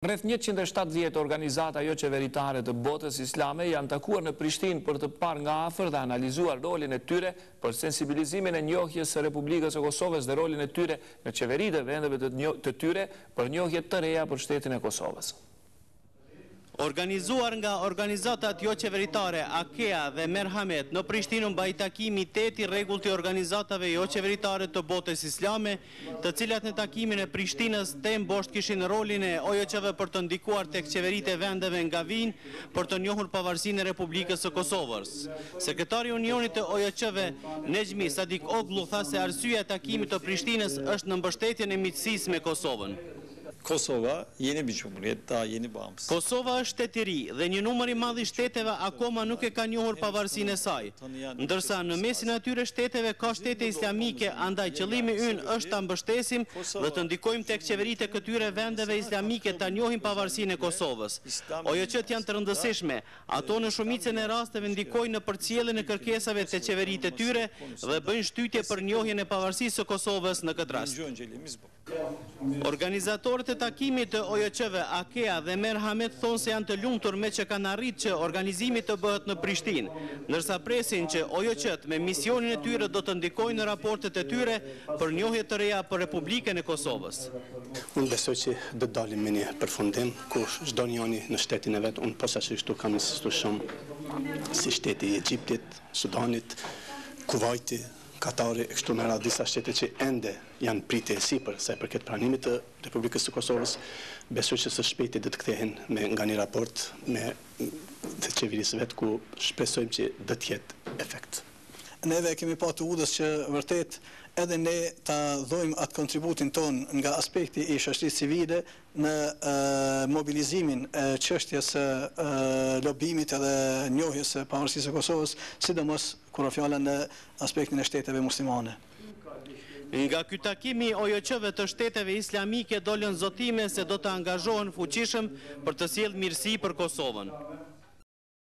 Rreth 170 organizata jo qeveritare të botës islame janë takuar në Prishtinë për të parë nga afër dhe analizuar rolin e tyre për sensibilizimin e njohjes së Republikës së Kosovës dhe rolin e tyre në qeveritë e vendeve të tyre për njohje të reja për shtetin e Kosovës. Organizuar nga organizatat jo qeveritare AKEA dhe Merhamet, në Prishtinë mbaj takimi 8 i rregullt i organizatave jo qeveritare të botës islame, të cilat në takimin e Prishtinës të mbosht kishin rolin e OJQ-ve për të ndikuar tek qeveritë e vendeve nga vinë për të njohur pavarësinë e Republikës së Kosovës. Sekretari i Unionit të OJQ-ve, Nexhmi Sadik-Oglu, tha se arsyeja e takimit të Prishtinës është në mbështetjen e miqësisë me Kosovën. Kosova yeni bir cumhuriyet, daha yeni bağımsız. Kosova është shtet i ri dhe një numër i madh i shteteve akoma nuk e ka njohur pavarësinë e saj. Ndërsa në mesin e atyre shteteve ka shtete islamike, andaj qëllimi ynë është ta mbështesim dhe të ndikojmë tek qeveritë e këtyre vendeve islamike ta njohin pavarësinë e Kosovës. OJQ-t janë të rëndësishme, ato në shumicën e rasteve ndikojnë në përcjelljen e kërkesave të qeveritë e tyre dhe bëjnë shtytje për njohjen e pavarësisë së Kosovës në këtë rast. Organizatorët e takimit të OJQ-ve, AKEA dhe Merhamet thonë se janë të lumtur me që kanë arritur që organizimi të bëhet në Prishtinë, ndërsa presin që OJQ-t me misionin e tyre do të ndikojnë në raportet e tyre për njohje të reja për Republikën e Kosovës. Unë besoj që do të dalim me një përfundim ku çdo njëri në shtetin e vet, unë posaçërisht kam insistuar shumë si shteti i Egjiptit, Sudanit, Kuvajti, Katari, e kështu me radhë disa shtete që ende janë pritje e sipër sa i përket pranimit të Republikës së Kosovës, besoj që së shpejti do të kthehen nga një raport me të qeverisë vet ku shpresojmë që do të jetë efekt. Neve kemi pa të udhës që vërtet edhe ne ta dhojmë atë kontributin ton nga aspekti i shoqërisë civile në mobilizimin e çështjes së lobimit edhe njohjes së pavarësisë së Kosovës, sidomos kur fjala në aspektin e shteteve muslimane. Nga ky takimi, OJQ-ve të shteteve islamike dolën zotime se do të angazhohen fuqishëm për të sjellë mirësi për Kosovën.